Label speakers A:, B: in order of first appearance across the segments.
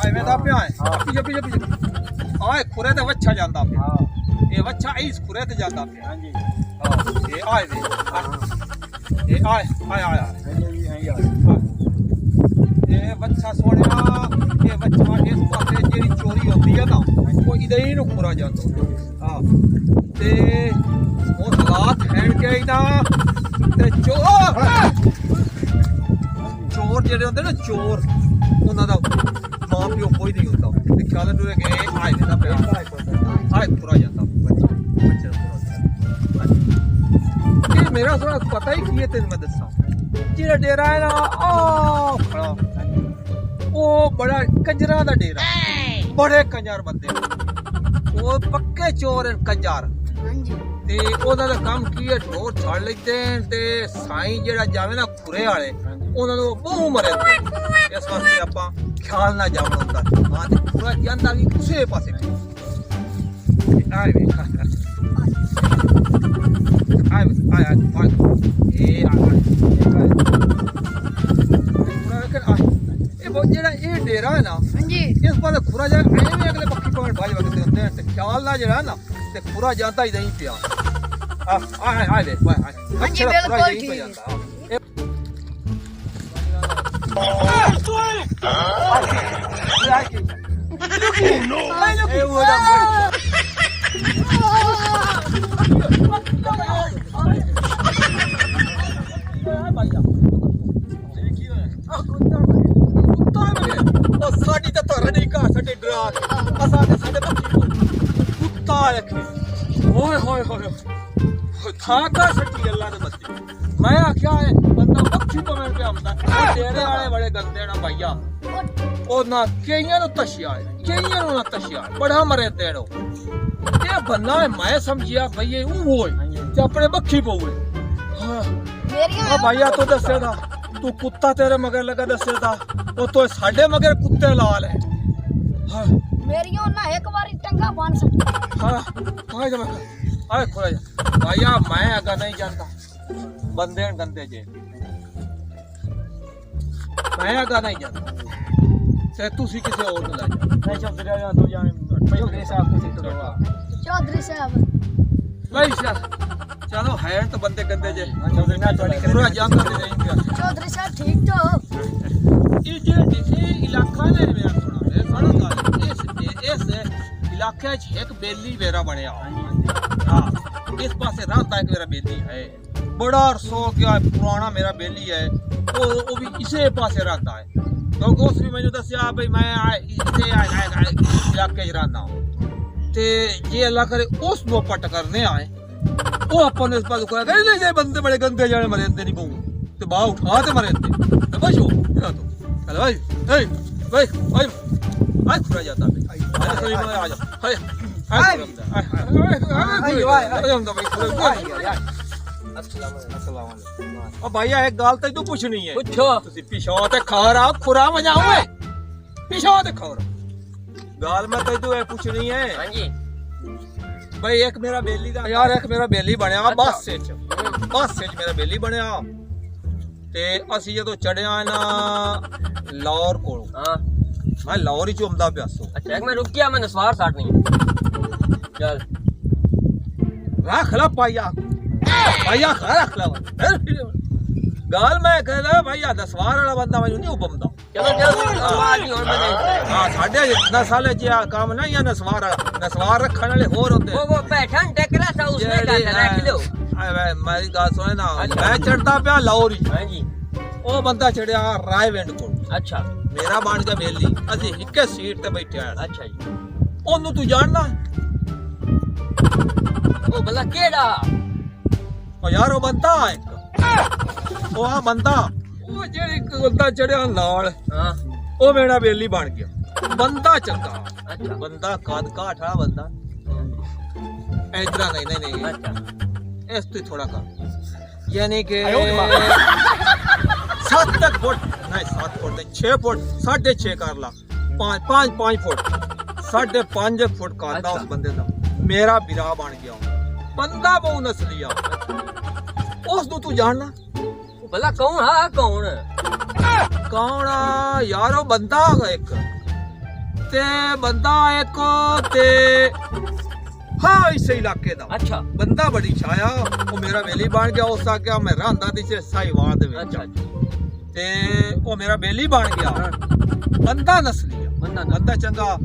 A: ਐਵੇਂ ਦਾ ਪਿਆ ਹੈ ਪਿੱਛੇ ਆਏ ਖੁਰੇ ਤੇ ਵੱਛਾ ਜਾਂਦਾ ਪਿਆ
B: ਹਾਂ
A: ਇਹ ਵੱਛਾ ਇਸ ਖੁਰੇ ਤੇ ਜਾਂਦਾ ਪਿਆ
B: ਹਾਂਜੀ
A: ਇਹ ਆਏ ਵੇ ਇਹ ਆਏ
B: ਹਾਂਜੀ ਹਾਂ
A: ਇਹ ਵੱਛਾ ਸੋਹਣਿਆ ਇਹ ਵੱਛਾ ਇਸ ਪਾਸੇ ਜਿਹੜੀ ਚੋਰੀ ਹੁੰਦੀ ਹੈ ਨਾ ਉਹ ਇਹਦੇ ਹੀ ਨੂੰ ਖੁਰਾ ਜਾਂਦਾ ਹਾਂ ਤੇ ਉਹ ਹਾਲਾਤ ਹੈ ਕਿ ਇਹਦਾ ਤੇ ਚੋਰ ਜਿਹੜੇ ਹੁੰਦੇ ਨਾ ਚੋਰ ਉਹਨਾਂ ਦਾ ਮਾਂ ਪਿਓ ਕੋਈ ਨਹੀਂ ਹੁੰਦਾ ਤੇ ਖਿਆਲ ਨੂੰ ਕਿ ਆਏ ਨੇ ਨਾ ਪਿਆ ਆਏ ਪੂਰਾ ਜਾਂਦਾ ਬੱਚੇ ਇਹ ਮੇਰਾ ਥੋੜਾ ਪਤਾ ਹੀ ਕੀ ਹੈ ਤੈਨੂੰ ਮੈਂ ਦੱਸਾਂ ਜਿਹੜਾ ਡੇਰਾ ਹੈ ਨਾ ਉਹ ਖੜਾ ਉਹ ਬੜਾ ਕੰਜਰਾਂ ਦਾ ਡੇਰਾ ਬੜੇ ਕੰਜਰ ਬੰਦੇ ਉਹ ਪੱਕੇ ਚੋਰ ਹਨ ਕੰਜਰ ਤੇ ਉਹਦਾ ਦਾ ਕੰਮ ਕੀ ਹੈ ਢੋਰ ਛੱਡ ਲੈਂਦੇ ਤੇ ਸਾਈਂ ਜਿਹੜਾ ਜਾਵੇ ਨਾ ਖੁਰੇ ਵਾਲੇ ਉਹਨਾਂ ਨੂੰ ਬਹੁ ਮਰੇ ਇਸ ਵਾਸਤੇ ਆਪਾਂ ਖਿਆਲ ਨਾ ਜਾਵਣ ਹੁੰਦਾ ਹਾਂ ਤੇ ਪੂਰਾ ਜਾਂਦਾ ਵੀ ਕਿਸੇ ਪਾਸੇ ਆਏ ਵੇ ਜਿਹੜਾ ਇਹ ਡੇਰਾ ਹੈ ਨਾ ਇਸ ਪਾਸੇ ਖੁਰਾ ਜਾ ਐਵੇਂ ਅਗਲੇ ਪੱਖੀ ਪਵਨ ਬਾਜ ਵਗਦੇ ਹੁੰਦੇ ਨੇ ਤੇ ਖਿਆਲ ਨਾਲ ਜਿਹੜਾ ਨਾ ਤੇ ਖੁਰਾ ਜਾਂਦਾ ਹੀ ਨਹੀਂ ਪਿਆ ਆਏ ਵੇ
C: ਹਾਂਜੀ ਬਿਲਕੁਲ ਠੀਕ
A: ਸਾਡੀ ਤਾਂ ਧਰ ਨਹੀਂ ਘਰ ਸਾਡੇ ਡਰਾ ਅਸਾਂ ਦੇ ਸਾਡੇ ਬੱਚੇ ਕੁੱਤਾ ਰੱਖੇ ਓਏ ਹੋਏ ਹੋਏ ਥਾਂ ਕਾ ਸੱਟੀ ਅੱਲਾ ਦੇ ਬੱਚੇ ਮੈਂ ਆਖਿਆ ਹੈ ਬੰਦਾ ਬੱਚੀ ਪਵੇਂ ਪਿਆ ਹੁੰਦਾ ਤੇਰੇ ਵਾਲੇ ਬੜੇ ਗੰਦੇ ਨਾ ਭਾਈਆ ਉਹ ਨਾ ਕਈਆਂ ਨੂੰ ਤਸ਼ਿਆ ਕਈਆਂ ਨੂੰ ਨਾ ਤਸ਼ਿਆ ਬੜਾ ਮਰੇ ਤੇੜੋ ਇਹ ਬੰਨਾ ਮੈਂ ਸਮਝਿਆ ਭਈ ਇਹ ਉਹ ਹੋਏ ਤੇ ਆਪਣੇ ਬੱਖੀ ਪਊਏ ਹਾਂ
C: ਮੇਰੀਆਂ
A: ਭਾਈਆ ਤੂੰ ਦੱਸੇਗਾ ਤੂੰ ਕੁੱਤਾ ਤੇਰੇ ਮਗਰ ਲਗਾ ਦੱਸੇਗਾ ਉਹ ਤੋਂ ਸਾਡੇ ਮਗਰ ਕੁੱਤੇ ਲਾਲ ਹੈ ਹਾਂ
C: ਮੇਰੀਆਂ ਨਾ ਇੱਕ ਵਾਰੀ ਟੰਗਾ ਬਣ ਸਕਦਾ
A: ਹਾਂ ਆ ਜਾ ਆਏ ਖੋਲਾ ਜਾ ਭਾਈਆ ਮੈਂ ਅਗਾ ਨਹੀਂ ਜਾਂਦਾ ਬੰਦੇ ਗੰਦੇ ਜੇ ਮੈਂ ਅਗਾ ਨਹੀਂ ਜਾਂਦਾ ਤੇ ਤੁਸੀਂ ਕਿਸੇ ਹੋਰ ਨੂੰ ਲੈ ਜਾ
B: ਨਹੀਂ ਚੌਧਰੀ ਆ ਤੂੰ ਜਾਣ ਚੌਧਰੀ ਸਾਹਿਬ ਤੁਸੀਂ ਕਰਵਾ
C: ਚੌਧਰੀ ਸਾਹਿਬ
A: ਨਹੀਂ ਸਰ ਚਲੋ ਹੈ ਤਾਂ ਬੰਦੇ ਗੰਦੇ ਜੇ
B: ਚੌਧਰੀ ਨਾਲ ਤੁਹਾਡੀ
A: ਪੂਰਾ ਜਾਂਦਾ ਨਹੀਂ ਪਿਆ
C: ਚੌਧਰੀ ਸਾਹਿਬ ਠੀਕ ਤੋਂ
A: ਇਹ ਜਿਹੜੇ ਇਲਾਕਾ ਨੇ ਮੇਰਾ ਸੁਣਾ ਇਹ ਸਾਡਾ ਗੱਲ ਇਸ ਇਲਾਕੇ 'ਚ ਇੱਕ ਬੇਲੀ ਵੇਰਾ ਬਣਿਆ ਹਾਂ ਇਸ ਪਾਸੇ ਰਾਤ ਇੱਕ ਮੇਰਾ ਬੇਲੀ ਹੈ ਬੜਾ ਅਰਸੋ ਗਿਆ ਪੁਰਾਣਾ ਮੇਰਾ ਬੇਲੀ ਹੈ ਉਹ ਵੀ ਇਸੇ ਪਾਸੇ ਰਹਿੰਦਾ ਹੈ तो उस भी मैंने दसिया भाई मैं इसे इलाके रहना ते ये अल्लाह करे उस वो पट करने आए वो अपन इस बात को नहीं बंदे बड़े गंदे जाने मरे नहीं बहु तो बाह उठा ते मरे तो बस हो तो चल भाई ए भाई भाई आज खुरा जाता भाई अरे सही में आ जा हाय ओ भैया एक गाल तू पूछनी है
B: पूछो
A: तुसी पिछो ते खर आ खुरा वजाओ ए पिछो ते खर गाल मैं तू ए पूछनी है
B: हां जी
A: भाई एक मेरा बेली दा यार एक मेरा बेली बनया बस च मेरा बेली बनया ते असि जदों चढ़िया ना लाहौर कोल
B: हां
A: मैं लाहौर ही चुमदा प्यासो
B: अच्छा एक मैं रुक गया मैंने सवार साटनी चल
A: रख ला पाया भैया खा रख ला गाल मैं कहदा भैया दसवार वाला बंदा मैं नहीं उपमदा
B: चलो चलो सवार नहीं और मैंने
A: हां साडे 10 साल च काम नहीं है नसवार रखने वाले होर होंदे
B: वो बैठन टेकरा था उसने का रख लो
A: मेरी गाल सुने ना मैं चढ़दा पिया लाहौर ही
B: हां जी
A: ओ बंदा चढ़िया रायविंड कोल
B: अच्छा
A: मेरा बन गया बेली असि इक्के सीट ते बैठे
B: अच्छा जी
A: ओनू तू जानना
B: ओ भला केड़ा
A: ओ यार ओ बंदा एक ओ आ बंदा ओ जेड़ी बंदा चढ़िया नाल
B: हां
A: ओ मेरा बेली बन गया बंदा चंगा
B: अच्छा
A: बंदा काद काठा बंदा इधर नहीं
B: अच्छा
A: इस तो थोड़ा कम यानी कि 7 फुट नहीं 7 फुट नहीं 6 फुट 6.5 कर ला 5 फुट 5.5 फुट कादा उस बंदे का मेरा बिरा बन गया बंदा बहु नस्लिया उस तू जानना
B: भला कौन है कौन
A: कौन यार वो बंदा एक ਤੇ ਬੰਦਾ ਆਏ ਕੋ ਤੇ ਹਾਂ ਇਸੇ ਇਲਾਕੇ ਦਾ
B: ਅੱਛਾ
A: ਬੰਦਾ ਬੜੀ ਛਾਇਆ ਉਹ ਮੇਰਾ ਵੇਲੀ ਬਣ ਗਿਆ ਉਸ ਆ ਗਿਆ ਮੈਂ ਰਹਿੰਦਾ ਦੀ ਸਾਈਵਾਲ ਦੇ ਵਿੱਚ
B: ਅੱਛਾ
A: ਤੇ ਉਹ ਮੇਰਾ ਵੇਲੀ ਬਣ ਗਿਆ ਬੰਦਾ ਨਸਲੀ ਆ ਬੰਦਾ ਚੰਗਾ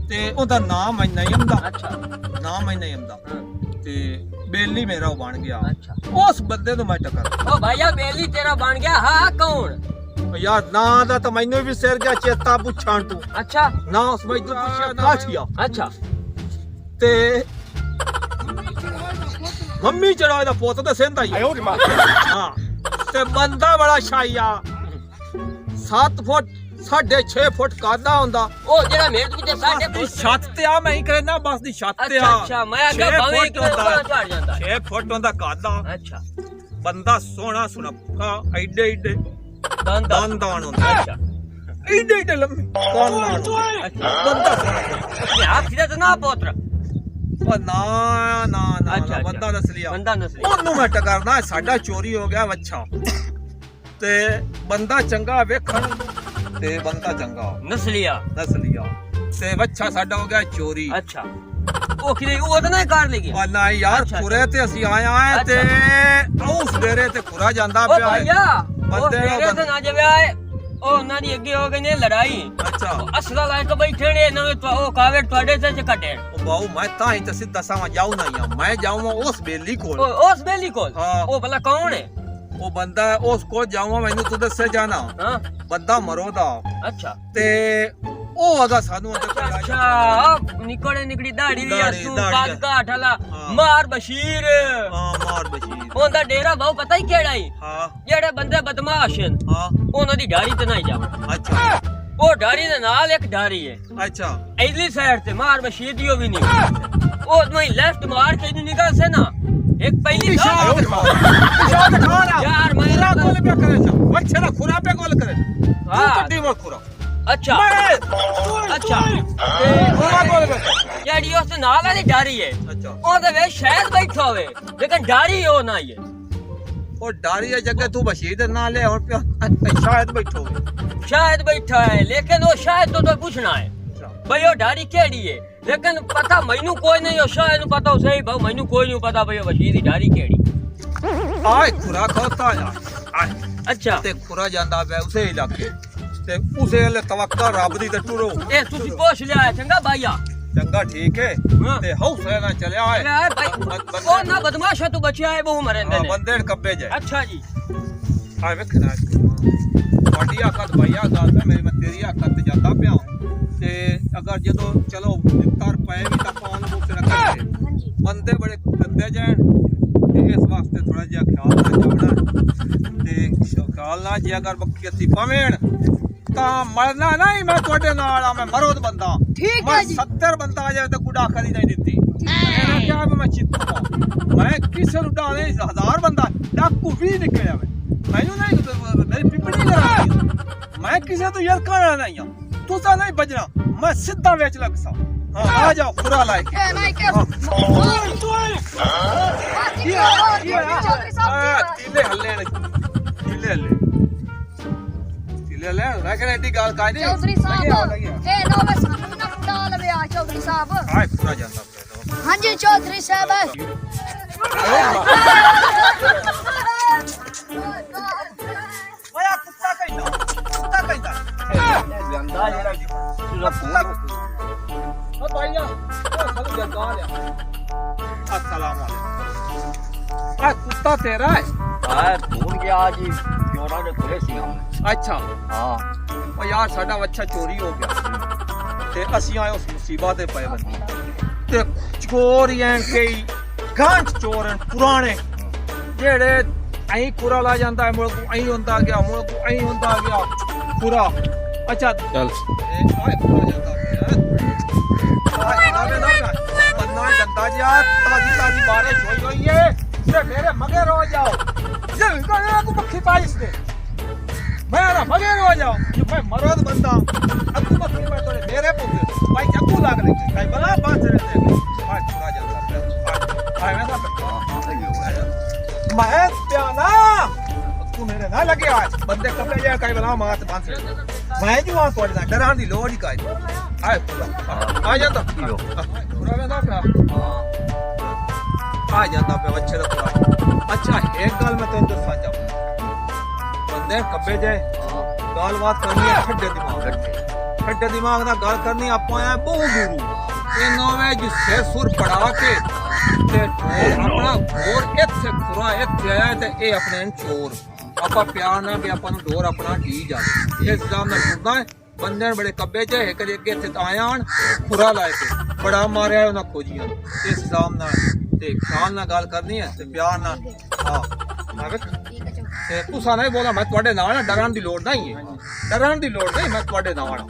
A: ਤੇ ਉਹਦਾ ਨਾਮ ਮੈਂ ਨਹੀਂ ਆਉਂਦਾ
B: ਅੱਛਾ
A: ਨਾਮ ਮੈਂ ਨਹੀਂ ਆਉਂਦਾ ਤੇ ਬੇਲੀ ਮੇਰਾ ਉਹ ਬਣ ਗਿਆ
B: ਅੱਛਾ
A: ਉਸ ਬੰਦੇ ਨੂੰ ਮੈਂ ਟੱਕਰ
B: ਉਹ ਭਾਈਆ ਬੇਲੀ ਤੇਰਾ ਬਣ ਗਿਆ ਹਾਂ ਕੌਣ
A: ਯਾਰ ਨਾ ਦਾ ਤਾਂ ਮੈਨੂੰ ਵੀ ਸਿਰ ਗਿਆ ਚੇਤਾ ਪੁੱਛਾਂ ਤੂੰ
B: ਅੱਛਾ
A: ਨਾ ਉਸ ਮੈਂ ਇਧਰ ਪੁੱਛਿਆ ਕਾਠੀਆ
B: ਅੱਛਾ
A: ਤੇ ਮੰਮੀ ਚੜਾ ਇਹਦਾ ਪੁੱਤ ਤੇ ਸਿੰਦਾ ਹੀ ਹਾਂ ਤੇ ਬੰਦਾ ਬੜਾ ਛਾਈਆ 7 ਫੁੱਟ 6.5 ਫੁੱਟ ਕਾਦਾ ਹੁੰਦਾ
B: ਉਹ ਜਿਹੜਾ ਮੇਜ਼ ਵਿੱਚ ਸਾਡੇ
A: ਦੀ ਛੱਤ ਤੇ ਆ ਮੈਂ ਹੀ ਕਰਨਾ ਬਸ ਦੀ ਛੱਤ ਤੇ ਆ
B: ਅੱਛਾ ਮੈਂ ਅੱਗੇ ਭਾਵੇਂ ਇੱਕ ਝੜ ਜਾਂਦਾ
A: 6 ਫੁੱਟ ਹੁੰਦਾ ਕਾਦਾ
B: ਅੱਛਾ
A: ਬੰਦਾ ਸੋਹਣਾ ਸੁਣੱਖਾ ਐਡੇ ਐਡੇ
B: ਦੰਦ
A: ਦਾਨ ਹੁੰਦਾ
B: ਅੱਛਾ
A: ਐਡੇ ਐਡੇ ਲੰਮੇ ਦਾਨ
B: ਅੱਛਾ
A: ਬੰਦਾ ਸੋਹਣਾ
B: ਯਾਰ ਸਿੱਧਾ ਤਾਂ ਨਾ ਪੋਤਰ
A: ਉਹ ਨਾ
B: ਅੱਛਾ
A: ਬੰਦਾ ਨਸਲੀਆ
B: ਬੰਦਾ ਨਸਲੀ
A: ਉਹਨੂੰ ਮੈਂ ਟਕਰਨਾ ਸਾਡਾ ਚੋਰੀ ਹੋ ਗਿਆ ਵੱਛਾ ਤੇ ਬੰਦਾ ਚੰਗਾ ਵੇਖਣ ਤੇ ਬੰਦਾ ਚੰਗਾ
B: ਨਸਲੀਆ
A: ਨਸਲੀਆ ਤੇ ਵੱਛਾ ਸਾਡਾ ਹੋ ਗਿਆ ਚੋਰੀ
B: ਅੱਛਾ ਉਹ ਕਿਤੇ ਉਹ ਤਾਂ ਨਹੀਂ ਕਰ ਲਈ
A: ਆ ਨਾ ਯਾਰ
B: ਅੱਛਾ,
A: ਖੁਰੇ ਤੇ ਅਸੀਂ ਆਏ ਆ ਤੇ ਉਸ ਡੇਰੇ ਤੇ ਖੁਰਾ ਜਾਂਦਾ
B: ਉਹ
A: ਪਿਆ ਹੈ।
B: ਭਈਆ ਉਹ
A: ਬੰਦੇ ਨੂੰ
B: ਮੇਰੇ ਤੇ ਨਾ ਜਵੇ ਆਏ ਉਹ ਉਹਨਾਂ ਦੀ ਅੱਗੇ ਹੋ ਗਈ ਨੇ ਲੜਾਈ
A: ਅੱਛਾ
B: ਅਸਲਾ ਲਾਇਕ ਬੈਠੇ ਨੇ ਨਵੇਂ ਉਹ ਕਾਵੇ ਤੁਹਾਡੇ ਤੇ ਕੱਟੇ
A: ਉਹ ਬਾਉ ਮੈਂ ਤਾਂ ਹੀ ਤੇ ਸਿੱਧਾ ਸਾਵਾਂ ਜਾਉ ਨਹੀਂ ਆ ਮੈਂ ਜਾਵਾਂ ਉਸ ਬੇਲੀ ਕੋਲ
B: ਉਸ ਬੇਲੀ ਕੋਲ
A: ਹਾਂ।
B: ਉਹ ਭਲਾ ਕੌਣ ਹੈ
A: ਉਹ ਬੰਦਾ ਉਸ ਕੋਲ ਜਾਵਾਂ ਮੈਨੂੰ ਤੂੰ ਦੱਸੇ ਜਾਣਾ
B: ਹਾਂ
A: ਬੰਦਾ ਮਰੋਦਾ
B: ਅੱਛਾ
A: ਤੇ ਉਹ ਅਗਾ ਸਾਨੂੰ ਉਹਦੇ ਕੋਲ
B: ਅੱਛਾ ਨਿਕੜੀ ਦਾੜੀ ਦੀ
A: ਦਾੜੀ,
B: ਅਸੂ
A: ਦਾੜੀ।
B: ਕੱਦ ਕਾਠਲਾ
A: ਹਾਂ।
B: ਮਾਰ ਬਸ਼ੀਰ
A: ਹਾਂ ਮਾਰ ਬਸ਼ੀਰ
B: ਉਹਦਾ ਡੇਰਾ ਬਹੁ ਪਤਾ ਹੀ ਕਿਹੜਾ ਹੀ
A: ਹਾਂ
B: ਜਿਹੜੇ ਬੰਦੇ ਬਦਮਾਸ਼ ਹਨ
A: ਹਾਂ
B: ਉਹਨਾਂ ਦੀ ਡਾਰੀ ਤੇ ਨਹੀਂ ਜਾਵਾਂ
A: ਅੱਛਾ
B: ਉਹ ਡਾਰੀ ਦੇ ਨਾਲ ਇੱਕ ਡਾਰੀ ਹੈ
A: ਅੱਛਾ
B: ਇਧਰਲੀ ਸਾਈਡ ਤੇ ਮਾਰ ਬਸ਼ੀਰ ਦੀ ਉਹ ਵੀ ਨਹੀਂ ਉਹ ਮੈਂ ਲੈਫਟ ਮਾਰ ਕੇ ਇਹਨੂੰ ਨਿਕਲ ਸੇ ਨਾ ਇੱਕ ਪਹਿਲੀ
A: ਇਸ਼ਾਰਾ ਖਾ
B: ਯਾਰ ਮੈਂ
A: ਖੁਰਾ ਕੋਲ ਪਿਆ ਕਰੇ ਜਾ ਵੱਛੇ ਦਾ ਖੁਰਾ ਪਿਆ ਕੋਲ ਕਰੇ
B: ਹਾਂ।
A: ਤੂੰ ਕੱਢੀ ਮੋਰ ਖੁਰਾ
B: ਅੱਛਾ
A: ਮੈਂ
B: ਅੱਛਾ
A: ਤੇ ਖੁਰਾ ਕੋਲ ਪਿਆ
B: ਜਿਹੜੀ ਉਸ ਦੇ ਨਾਲ ਵਾਲੀ ਡਾਰੀ ਹੈ
A: ਅੱਛਾ
B: ਉਹਦੇ ਵਿੱਚ ਸ਼ਾਇਦ ਬੈਠਾ ਹੋਵੇ ਲੇਕਿਨ ਡਾਰੀ ਉਹ ਨਹੀਂ ਹੈ
A: ਉਹ ਡਾਰੀ ਦੀ ਜਗ੍ਹਾ ਤੂੰ ਬਸ਼ੀਰ ਦੇ ਨਾਲ ਲੈ ਹੁਣ ਪਿਆ ਸ਼ਾਇਦ ਬੈਠੋ
B: ਸ਼ਾਇਦ बैठा है लेकिन वो शायद तो पूछना है भाई वो डारी केड़ी है लेकिन पता मैनू कोई नहीं हो शायद पता हो सही भाई मैनू कोई नहीं पता भाई वशीर दी डारी केड़ी
A: ਆਏ ਖੁਰਾ ਖਾਤਾ ਆ
B: अच्छा
A: ਤੇ ਖੁਰਾ ਜਾਂਦਾ ਪਿਆ ਉਸੇ ਇਲਾਕੇ ਤੇ ਉਸੇ ਵੇਲੇ ਤਵੱਕਲ ਰੱਬ ਦੀ ਤੇ ਟੁਰੋ
B: ए तुसी पूछ लिया है चंगा भाईया
A: ਚੰਗਾ ਠੀਕ ਹੈ
B: ਹਾਂ।
A: ਤੇ ਹੌਸਲੇ ਨਾਲ ਚੱਲਿਆ
B: अरे
A: ਹੈ
B: यार भाई वो ना बदमाश है तू बचिया है बहु मरे ने
A: ਬੰਦੇ ਕੱਬੇ ਜਾਏ
B: अच्छा जी
A: ਆਏ ਵੇਖਣਾ ਤੁਹਾਡੀ ਆਕਤ ਭਈਆ ਗੱਲ ਤਾਂ ਮੇਰੀ ਮੈਂ ਤੇਰੀ ਆਕਤ ਤੇ ਜਾਂਦਾ ਪਿਆ ਤੇ ਅਗਰ ਜਦੋਂ ਚਲੋ ਤਰ ਪਏ ਵੀ ਤਾਂ ਪਾਉਣ ਨੂੰ ਤੇ ਰੱਖੇ
C: ਹਾਂਜੀ
A: ਬੰਦੇ ਬੜੇ ਗੰਦੇ ਜਾਣ ਤੇ ਇਸ ਵਾਸਤੇ ਥੋੜਾ ਜਿਹਾ ਖਿਆਲ ਨਾਲ ਜਾਵਣਾ ਤੇ ਖਿਆਲ ਨਾਲ ਜੇ ਅਗਰ ਬੱਕੀ ਪਵੇਣ ਤਾਂ ਮਰਨਾ ਨਹੀਂ ਮੈਂ ਤੁਹਾਡੇ ਨਾਲ ਆ ਮੈਂ ਮਰੋਦ ਬੰਦਾ
C: ਠੀਕ
A: ਮੈਂ
C: ਹੈ ਜੀ
A: 70 ਬੰਦਾ ਆ ਜਾਵੇ ਤਾਂ ਗੁਡਾ ਕਰੀ ਨਹੀਂ ਦਿੱਤੀ ਮੈਂ ਕਿਹਾ ਵੀ ਮੈਂ ਚਿੱਤੂ ਮੈਂ ਕਿਸੇ ਨੂੰ ਡਾਲੇ 1000 ਬੰਦਾ ਡਾਕੂ ਵੀ ਨਿਕਲਿਆ ਮੈਨੂੰ ਨਹੀਂ ਮੇਰੀ ਪਿੱਪੜੀ ਕਰਾ ਮੈਂ ਕਿਸੇ ਤੋਂ ਯਾਰ ਕਾਣਾ ਨਹੀਂ ਆ ਤੂੰ ਤਾਂ ਨਹੀਂ ਬਜਣਾ ਮੈਂ ਸਿੱਧਾ ਵੇਚ ਲੱਗਸਾ ਹਾਂ ਆ ਜਾਓ ਖੁਰਾ ਲਾਇ ਕੇ
C: ਇਹ ਨਹੀਂ ਕਿ
A: ਤੀਲੇ ਹੱਲੇ ਨੇ ਤੀਲੇ ਹੱਲੇ ਰੱਖ ਐਡੀ ਗੱਲ ਕਾਇ ਨਹੀਂ
C: ਚੌਧਰੀ ਸਾਹਿਬ ਇਹ ਨੋ ਬਸ ਨਾ ਡਾਲ ਵਿਆ ਚੌਧਰੀ ਸਾਹਿਬ
A: ਆਏ ਖੁਰਾ ਜਾਂਦਾ ਪਿਆ
C: ਹਾਂਜੀ ਚੌਧਰੀ ਸਾਹਿਬ
A: ਓਏ ਕੁੱਤਾ ਕਹਿੰਦਾ
B: गंदा जरा तुझा फोन
A: ਓ ਭਾਈਆ ਉਹ ਸਾਨੂੰ ਜਗਾ ਲਿਆ अस्सलाम वालेकुम ਆ ਕੁੱਤਾ ਤੇਰਾ ਹੈ
B: हां फोन गया जी चोरा ने खुले सी हम
A: ਅੱਛਾ
B: हां
A: ਓ ਯਾਰ ਸਾਡਾ ਬੱਚਾ ਚੋਰੀ ਹੋ ਗਿਆ ਤੇ ਅਸੀਂ ਆਏ ਉਸ ਮੁਸੀਬਤ ਤੇ ਪਏ ਬੰਦੇ ਤੇ ਚੋਰੀਆਂ ਕਈ ਗਾਂਚ ਚੋਰਨ ਪੁਰਾਣੇ ਜਿਹੜੇ ਐਂ ਕੁਰਾ ਲਾ ਜਾਂਦਾ ਹੈ ਮੁਲਕ ਐਂ ਹੁੰਦਾ ਗਿਆ ਮੁਲਕ ਐਂ ਹੁੰਦਾ ਗਿਆ ਪੂਰਾ ਅੱਛਾ ਚੱਲ ਇਹ ਆਏ ਪੂਰਾ ਜਾਂਦਾ ਬੰਨਾ ਗੰਦਾ ਜਿਹਾ ਤਾਜੀ ਬਾਰਿਸ਼ ਹੋਈ ਹੋਈ ਹੈ ਤੇ ਮੇਰੇ ਮਗਰ ਹੋ ਜਾਓ ਜਲ ਕਾ ਕੋ ਮੱਖੀ ਪਾਇਸ ਦੇ मैं ना मगे हो जाओ जो मैं मरद बंदा अक्कू बकरी में तोरे मेरे पुगे भाई जक्कू लाग ले भाई बड़ा बात रहते आज छुड़ा जाता भाई मैं ना मैं प्याना तू मेरे ना लगे आज बंदे कपड़े जाए कई बना मात बांध मैं जो आ तोड़ना डरान दी लोड़ ही काई ਆਏ ਆ ਜਾਂਦਾ ਪੂਰਾ ਵੇਂਦਾ ਪਿਆ ਆ ਜਾਂਦਾ ਪਿਆ ਬੱਚੇ ਦਾ ਪੂਰਾ ਅੱਛਾ ਇੱਕ ਗੱਲ ਮੈਂ ਤੈਨੂੰ ਦੱਸਾਂ ਜਾ ਬੰਦੇ ਕੱਬੇ ਜੇ ਗੱਲਬਾਤ ਕਰਨੀ ਹੈ ਠੱਡੇ ਦਿਮਾਗ ਨਾਲ ਗੱਲ ਕਰਨੀ ਆਪਾਂ ਆ ਬਹੁ ਗੁਰੂ ਇਹ ਨੋਵੇਂ ਜਿਸੇ ਸੁਰ ਪੜਾ ਕੇ ਤੇ ਆਪਣਾ ਹੋਰ ਇੱਥੇ ਖੁਰਾ ਇੱਥੇ ਆਇਆ ਤੇ ਇਹ ਆਪਣੇ ਚੋਰ ਆਪਾਂ ਪਿਆਰ ਨਾਲ ਵੀ ਆਪਾਂ ਨੂੰ ਡੋਰ ਆਪਣਾ ਢੀ ਜਾਵੇ ਇਸ ਕੰਮ ਨਾਲ ਹੁੰਦਾ ਹੈ ਬੰਦੇ ਬੜੇ ਕੱਬੇ ਚ ਇੱਕ ਅੱਗੇ ਇੱਥੇ ਆਇਆ ਹਣ ਖੁਰਾ ਲਾਇ ਕੇ ਬੜਾ ਮਾਰਿਆ ਉਹਨਾਂ ਖੋਜੀਆਂ ਇਸ ਹਿਸਾਬ ਨਾਲ ਤੇ ਖਿਆਲ ਨਾਲ ਗੱਲ ਕਰਨੀ ਹੈ ਤੇ ਪਿਆਰ ਨਾਲ ਹਾਂ ਤੇ ਤੁਸੀਂ ਨਹੀਂ ਬੋਲਾ ਮੈਂ ਤੁਹਾਡੇ ਨਾਲ ਡਰਨ ਦੀ ਲੋੜ ਨਹੀਂ ਹੈ ਡਰਨ ਦੀ ਲੋੜ ਨਹੀਂ ਮੈਂ ਤੁਹਾਡੇ ਨਾਲ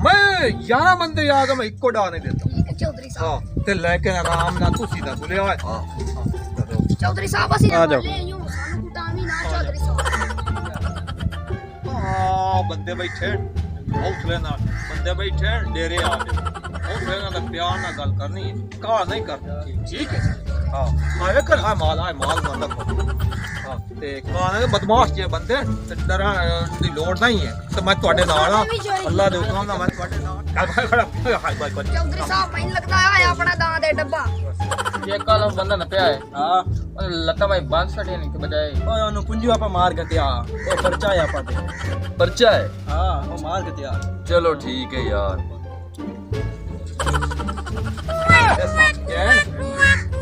A: ਮੈਂ 11 ਬੰਦੇ ਆ ਕੇ ਮੈਂ ਇੱਕੋ ਡਾ ਨਹੀਂ ਦਿੰਦਾ
C: ਚੌਧਰੀ
A: ਹਾਂ
C: ਸਾਹਿਬ
A: ਤੇ ਲੈ ਕੇ ਆਰਾਮ ਨਾਲ ਤੁਸੀਂ ਦਾ ਬੁਲਿਆ ਹੋਇਆ
C: ਚੌਧਰੀ ਸਾਹਿਬ ਅਸੀਂ
A: ਆ ਜਾਓ।
C: ਸਾਨੂੰ ਕੁਟਾਵੀ ਨਾ ਚੌਧਰੀ ਸਾਹਿਬ
A: ਹਾਂ ਬੰਦੇ ਬੈਠੇ ਹੌਸਲੇ ਨਾਲ ਬੰਦੇ ਬੈਠੇ ਡੇਰੇ ਆ ਕੇ ਹੌਸਲੇ ਨਾਲ ਪਿਆਰ ਨਾਲ ਗੱਲ ਕਰਨੀ ਹੈ ਕਾਹ ਨਹੀਂ ਕਰਨੀ ਠੀਕ ਹੈ ਹਾਂ ਆਏ ਕਰ ਆ ਮਾਲ ਬੰਦਾ ਹਾਂ ਤੇ ਕਾਹ ਬਦਮਾਸ਼ ਜੇ ਬੰਦੇ ਤੇ ਡਰਾਂ ਦੀ ਲੋੜ ਨਹੀਂ ਹੈ ਤੇ ਮੈਂ ਤੁਹਾਡੇ ਨਾਲ ਆ ਅੱਲਾ ਦੇ ਹੁਕਮ ਨਾਲ ਮੈਂ ਤੁਹਾਡੇ ਨਾਲ ਖੜਾ ਹਾਈ ਬਾਈ
C: ਚੌਧਰੀ ਸਾਹਿਬ ਮੈਨੂੰ ਲੱਗਦਾ ਹੈ ਆਪਣਾ ਦਾਂ ਦੇ ਡੱਬਾ
D: ये कल हम बंदा न पे आए हाँ लता भाई बांध सटे नहीं के बजाय
E: ओए ओनु पुंजू आपा मार के त्या ओ पर्चा है आपा ते
D: पर्चा है
E: हां ओ मार के त्या
D: चलो ठीक है यार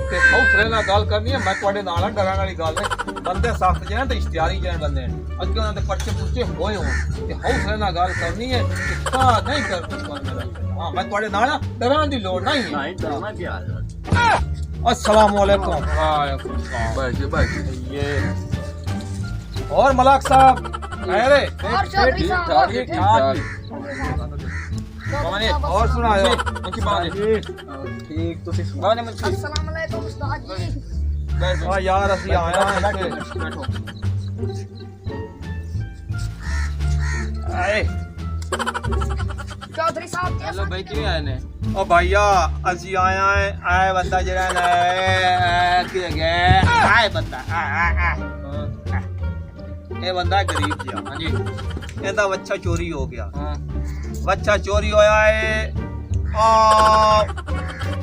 A: ਤੇ ਹੌਸਲੇ ਨਾਲ ਗੱਲ ਕਰਨੀ ਹੈ ਮੈਂ ਤੁਹਾਡੇ ਨਾਲ ਆ ਡਰਨ ਵਾਲੀ ਗੱਲ ਨਹੀਂ ਬੰਦੇ ਸਖਤ ਜਿਹੇ ਤੇ ਇਸ਼ਤਿਹਾਰੀ ਜਿਹੇ ਬੰਦੇ ਨੇ ਅੱਗੇ ਉਹਨਾਂ ਦੇ ਪਰਚੇ ਪੁਰਚੇ ਹੋਏ ਹੋਣ ਤੇ ਹੌਸਲੇ ਨਾਲ ਗੱਲ ਕਰਨੀ ਹੈ ਕਾ ਨਹੀਂ ਕਰਨੀ ਹਾਂ ਮੈਂ ਤੁਹਾਡੇ ਨਾਲ ਆ ਡਰਨ ਦੀ ਲੋੜ ਨਹੀਂ ਹੈ
E: नहीं डरना क्या
A: अस्सलाम वालेकुम
D: भाई
A: ये और मलाक साहब अरे
C: और चौधरी साहब
D: ठीक ठाक
A: कमाने और सुनाओ उनकी बात
E: ठीक तो से
D: माने मन
C: अस्सलाम वालेकुम उस्ताद जी
A: आ यार ਅਸੀਂ ਆਇਆ ਹਾਂ ਆਏ
C: चौधरी साहब
D: हेलो भाई क्यों आए ने
A: ओ भैया ਅਸੀਂ ਆਇਆ ਹੈ ਆਏ ਬੰਦਾ ਜਿਹੜਾ ਨਾ ਕੀ ਹੈ ਆਏ ਬੰਦਾ ਇਹ ਬੰਦਾ ਗਰੀਬ ਜਿਹਾ ਹਾਂਜੀ ਇਹਦਾ ਬੱਚਾ ਚੋਰੀ ਹੋ ਗਿਆ
D: हां
A: ਬੱਚਾ ਚੋਰੀ ਹੋਇਆ ਹੈ ਆ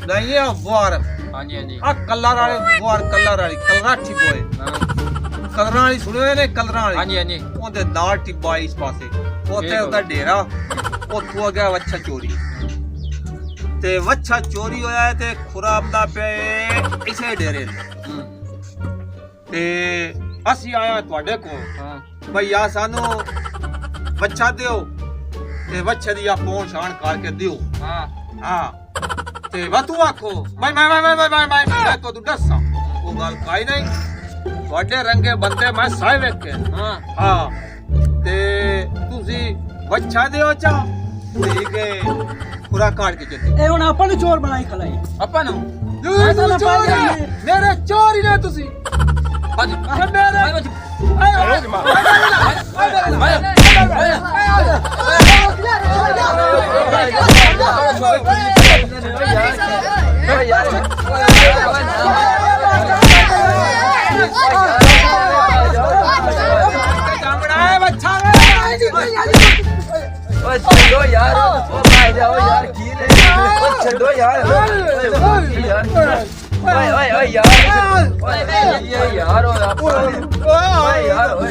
A: ਨਹੀਂ ਇਹ ਵਾਰ
D: हां जी
A: ਆ ਕਲਰ ਵਾਲੇ ਵਾਰ ਕਲਰ ਵਾਲੀ ਕਲਰਾਠੀ ਬੋਏ ਕਲਰਾਂ ਵਾਲੀ ਸੁਣਿਓ ਨੇ ਕਲਰਾਂ ਵਾਲੀ
D: हां जी
A: ਉਹਦੇ ਨਾਲ ਟਿੱਬਾ ਇਸ ਪਾਸੇ ਉੱਥੇ ਉਹਦਾ ਡੇਰਾ ਉੱਥੋਂ ਆ ਗਿਆ ਵੱਛਾ ਚੋਰੀ ਤੇ ਵੱਛਾ ਚੋਰੀ ਹੋਇਆ ਹੈ ਤੇ ਖੁਰਾਬਦਾ ਪਿਆ ਇਸੇ ਡੇਰੇ ਨੂੰ ਤੇ ਅਸੀਂ ਆਇਆ ਤੁਹਾਡੇ ਕੋਲ
D: हां
A: ਭਈ ਆ ਸਾਨੂੰ ਵੱਛਾ ਦਿਓ ਤੇ ਵੱਛੇ ਦੀ ਆ ਪੌਣ ਛਾਣ ਕਰਕੇ ਦਿਓ
D: हां
A: ਹਾਂ ਤੇ ਵਾ ਤੂੰ ਆਖੋ ਮੈਂ ਤੁਹਾਨੂੰ ਦੱਸਾਂ ਉਹ ਗੱਲ ਕਾਈ ਨਹੀਂ ਤੁਹਾਡੇ ਰੰਗੇ ਬੰਦੇ ਮੈਂ ਸਾਇ ਵੇਖੇ
D: हां
A: ਹਾਂ ਤੇ ਤੁਸੀਂ ਵੱਛਾ ਦਿਓ ਚਾ ਠੀਕ ਹੈ ਪੂਰਾ ਕਾਟ ਕੇ ਚੱਲੇ
E: ए हुन आपा नु चोर बनाई खलाई
D: अपन
A: ਮੇਰੇ ਚੋਰੀ ਨੇ ਤੁਸੀਂ
D: छो यार ओ भाई जाओ यार की ले ओ छो यार ओए ओए ओए यार ओए ये यार ओ आप ओए यार ओए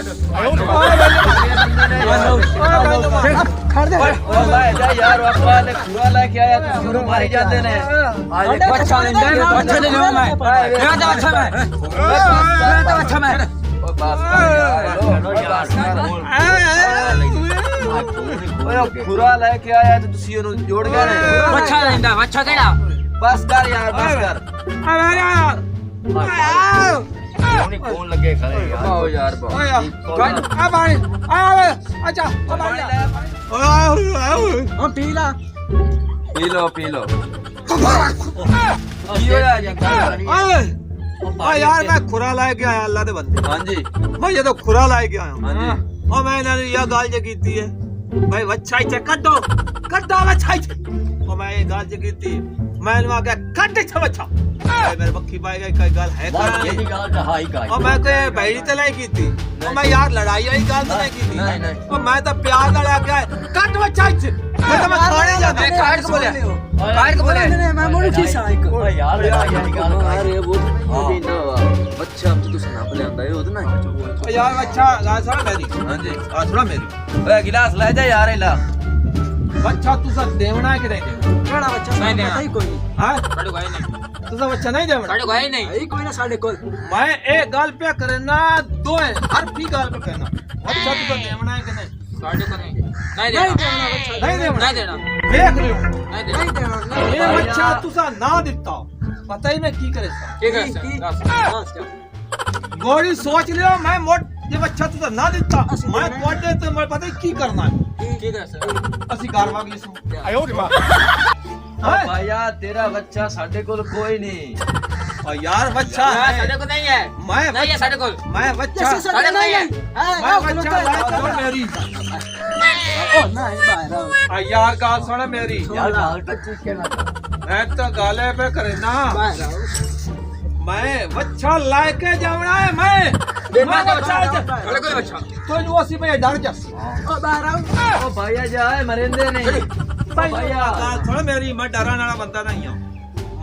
E: खड़ दे
D: ओ भाई जा यार आप वाले खुआ लेके आया तो शुरू मारी जाते ने आज
E: अच्छा ले लो मैं मैं तो अच्छा मैं
D: ओ बस कर यार ਓਏ ਖੁਰਾ ਲੈ ਕੇ ਆਇਆ ਤੇ ਤੁਸੀਂ ਉਹਨੂੰ ਜੋੜ ਗਏ ਨੇ
E: अच्छा लेंदा अच्छा केड़ा
D: ਬਸ ਕਰ ਯਾਰ ਬਸ ਕਰ ਉਹਨੇ ਕੋਣ ਲੱਗੇ ਖੜੇ ਯਾਰ ਆਓ ਯਾਰ
A: ਓਏ ਆ ਪਾਣੀ ਆ ਅੱਛਾ ਆ ਪਾਣੀ
E: हम पी ला
D: ਪੀ ਲੋ ਕੀ ਹੋਇਆ ਜੰਗਲ
A: ਓਏ ਯਾਰ ਮੈਂ ਖੁਰਾ ਲੈ ਕੇ ਆਇਆ ਅੱਲਾ ਦੇ ਬੰਦੇ
D: ਹਾਂਜੀ
A: ਮੈਂ ਜਦੋਂ ਖੁਰਾ ਲੈ ਕੇ ਆਇਆ
D: ਹਾਂਜੀ
A: ਉਹ ਮੈਂ ਇਹਨਾਂ ਨੂੰ ਇਹ ਗੱਲ ਜੇ ਕੀਤੀ ਹੈ ਭਾਈ ਵੱਛਾ ਇੱਥੇ ਕੱਢੋ ਵੱਛਾ ਇੱਥੇ ਉਹ ਮੈਂ ਇਹ ਗੱਲ ਜੇ ਕੀਤੀ ਮੈਂ ਇਹਨੂੰ ਆ ਕੇ ਕੱਢ ਇੱਥੇ ਵੱਛਾ ਮੇਰੇ ਬੱਖੀ ਪਾਏ ਗਈ ਕੋਈ ਗੱਲ ਹੈ
D: ਬਾਤ ਇਹ ਗੱਲ ਤਾਂ ਹਾਈ ਕਾ
A: ਉਹ ਮੈਂ ਕੋਈ ਬੈੜੀ ਤੇ ਨਹੀਂ ਕੀਤੀ ਉਹ ਮੈਂ ਯਾਰ ਲੜਾਈ ਵਾਲੀ ਗੱਲ ਤਾਂ ਨਹੀਂ ਕੀਤੀ
D: ਨਹੀਂ
A: ਉਹ ਮੈਂ ਤਾਂ ਪਿਆਰ ਨਾਲ ਆ ਕੇ ਕੱਢ ਵੱਛਾ ਇੱਥੇ ਮੈਂ ਤਾਂ ਮੈਂ ਖਾਣੇ ਜਾਂਦਾ
E: काट के बोले काट के बोले मैं मोनू की साइक
B: ਓਏ ਯਾਰ ਯਾਰ ਗੱਲ
D: अरे वो ना बच्चा अब तो सुना ले आंदा है ओद ना
A: ਓ ਯਾਰ ਬੱਚਾ ਗਾ ਸੁਣ ਮੇਰੀ
D: हां जी
A: ਆ ਸੁਣ ਮੇਰੀ
D: ओए गिलास ले जा यार इला
A: ਬੱਚਾ ਤੁਸੀਂ ਦੇਵਣਾ ਹੈ ਕਿ ਨਹੀਂ ਦੇਵਣਾ
E: ਕਿਹੜਾ ਬੱਚਾ
B: ਨਹੀਂ ਦੇਣਾ।
E: ਹੀ ਕੋਈ ਨਹੀਂ
A: ਹਾਂ
B: ਸਾਡੇ ਕੋਈ ਨਹੀਂ
A: ਤੁਸੀਂ ਬੱਚਾ ਨਹੀਂ ਦੇਵਣਾ
B: ਸਾਡੇ ਕੋਈ ਨਹੀਂ
E: ਇਹ ਕੋਈ ਨਾ ਸਾਡੇ ਕੋਲ
A: ਮੈਂ ਇਹ ਗੱਲ ਪਿਆ ਕਰਨਾ ਦੋਏ ਹਰ ਵੀ ਗੱਲ ਪਿਆ ਕਰਨਾ ਬੱਚਾ ਤੁਸੀਂ ਦੇਵਣਾ ਹੈ ਕਿ ਨਹੀਂ
B: ਸਾਡੇ ਕੋਈ ਨਹੀਂ ਨਹੀਂ
E: ਨਹੀਂ
B: ਦੇਣਾ
E: ਦੇਣਾ ਬੱਚਾ
A: ਨਹੀਂ ਦੇਵਣਾ
B: ਨਹੀਂ ਦੇਣਾ
A: ਦੇਖ ਲਿਓ
B: ਨਹੀਂ ਦੇਣਾ
E: ਨਹੀਂ ਦੇਣਾ ਨਹੀਂ
A: ਇਹ ਬੱਚਾ ਤੁਸੀਂ ਨਾ ਦਿੱਤਾ ਪਤਾ ਹੀ ਮੈਂ ਕੀ ਕਰੇ ਸਾਂ
B: ਕੀ ਕਰ
A: ਗੋੜੀ ਸੋਚ ਲਿਓ ਮੈਂ ਮੋਟ ਜੇ ਬੱਚਾ ਤੁਸੀਂ ਨਾ ਦਿੱਤਾ ਮੈਂ ਤੁਹਾਡੇ ਤੇ ਮੈਂ ਪਤਾ ਹੀ ਕੀ ਕਰਨਾ ਹੈ
B: ਕੀ ਕਰ
A: ਅਸੀਂ ਘਰ ਵਾਗ ਲਈ ਸੂ ਆਇਓ ਰੇ ਬਾ
D: भाईया तेरा बच्चा साडे कोल कोई नहीं
A: ਓ ਯਾਰ ਬੱਚਾ
B: ਸਾਡੇ ਕੋਲ ਨਹੀਂ ਹੈ
A: ਮੈਂ
B: ਨਹੀਂ ਹੈ ਸਾਡੇ ਕੋਲ
A: ਮੈਂ ਬੱਚਾ
B: ਸਾਡੇ ਨਹੀਂ ਹੈ
A: ਮੈਂ ਬੱਚਾ ਲਾਇਆ ਮੇਰੀ
E: ਉਹ ਨਹੀਂ ਬਾਹਰ
A: ਆ ਯਾਰ ਗੱਲ ਸੁਣ ਮੇਰੀ
D: यार हाल तक चीज के ना
A: ਮੈਂ ਤਾਂ ਗਾਲੇ ਪੇ ਕਰੇ ਨਾ
E: ਬਾਹਰ
A: ਮੈਂ ਬੱਚਾ ਲੈ ਕੇ ਜਾਵਣਾ ਹੈ ਮੈਂ ਬੱਚਾ
B: ਸਾਡੇ ਕੋਲ ਬੱਚਾ
A: ਤੈਨੂੰ ਅਸੀਂ ਭਈ ਡਰ ਜਾ
E: ਉਹ ਬਾਹਰ
D: ओ भैया जाए मरेंदे नहीं
A: ਭਈਆ ਗੱਲ ਸੁਣ ਮੇਰੀ ਮੈਂ ਡਰਨ ਵਾਲਾ ਬੰਦਾ ਨਹੀਂ ਆ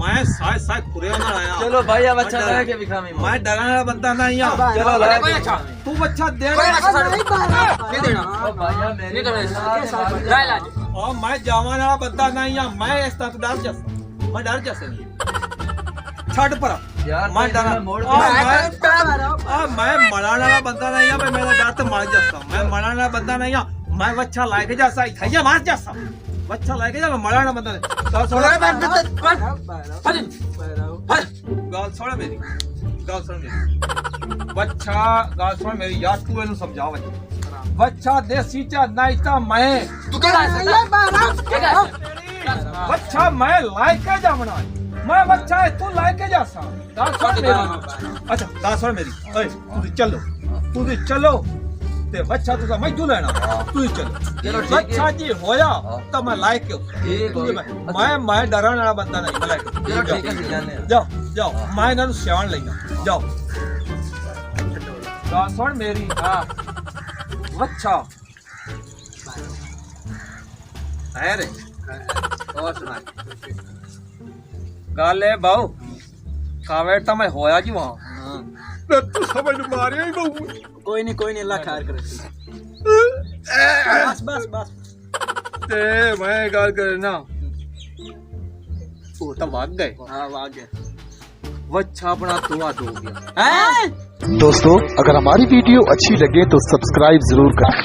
A: ਮੈਂ ਸਾਇ ਸਾਇ ਖੁਰਿਆ ਨਾਲ ਆਇਆ
D: चलो भैया बच्चा ले के बिखामी
A: ਮੈਂ डरण वाला ਬੰਦਾ ਨਹੀਂ ਆ
D: चलो ले
B: कोई
D: के
B: अच्छा।
D: बिखामी।
A: ਤੂੰ ਬੱਚਾ ਦੇ
B: कोई अच्छा साढ़े
E: ਨਹੀਂ ਬਾਹਰ
B: नहीं देना
D: ओ भैया मेरी
B: नहीं देना
D: बच्चा
B: इसका। ला इलाज
A: ਓ ਮੈਂ ਜਾਵਣ ਵਾਲਾ ਬੰਦਾ ਨਹੀਂ ਆ ਮੈਂ ਇਸ ਤੱਕ ਡਰ ਜਾ ਮੈਂ ਡਰ ਜਾ ਨਹੀਂ ਛੱਡ ਪਰ
D: यार
A: मैं डरा
D: मोड़
A: ओ,
D: के
A: मैं मैं मराने वाला बंदा नहीं है मैं मेरा डर तो मर जाता मैं मराने वाला बंदा नहीं है मैं बच्चा लाके जासा इथैया मार जासा बच्चा लाके जा मैं मराना बंदा नहीं गाल छोड़ गाल छोड़ मेरी गाल सुन मेरी बच्चा गाल सुन मेरी यार तू इन्हें समझा बच्चा देसी चा नहीं था मैं
B: तू क्या कर
A: बच्चा मैं लाके जावना मैं बच्चा है तू लाके जासा गाल छोड़ मेरी अच्छा गाल छोड़ मेरी ओए तू चलो ते बच्चा तुसा मैं क्यों लेना तू चलो
D: चलो ठीक है।
A: बच्चा जी होया तो मैं लायक के
D: ठीक है।
A: मैं डरने वाला बंदा नहीं मैं लायक
D: चलो ठीक है जाने
A: जाओ जाओ मैं इन्हां नु सियाण लेना जाओ गाल सुन मेरी हां बच्चा है रे और सुना ਗੱਲ ਇਹ ਬਾਉ ਕਾਵੇ ਤਾਂ ਮੈਂ ਹੋਇਆ ਜੀ ਵਾਂ ਤੂੰ ਸਮਝ ਮਾਰਿਆ ਹੀ ਬਾਉ
E: ਕੋਈ ਨਹੀਂ ਅੱਲਾ ਖੈਰ ਕਰੇ ਬਸ
A: ਤੇ ਮੈਂ ਗੱਲ ਕਰਨਾ ਉਹ ਤਾਂ ਵਗ ਗਏ
E: ਹਾਂ ਵਾਗ ਗਿਆ
A: ਵੱਛਾ ਆਪਣਾ ਦੁਆ ਦੋ ਗਿਆ
E: हैं
F: दोस्तों अगर हमारी वीडियो अच्छी लगे तो सब्सक्राइब जरूर करें।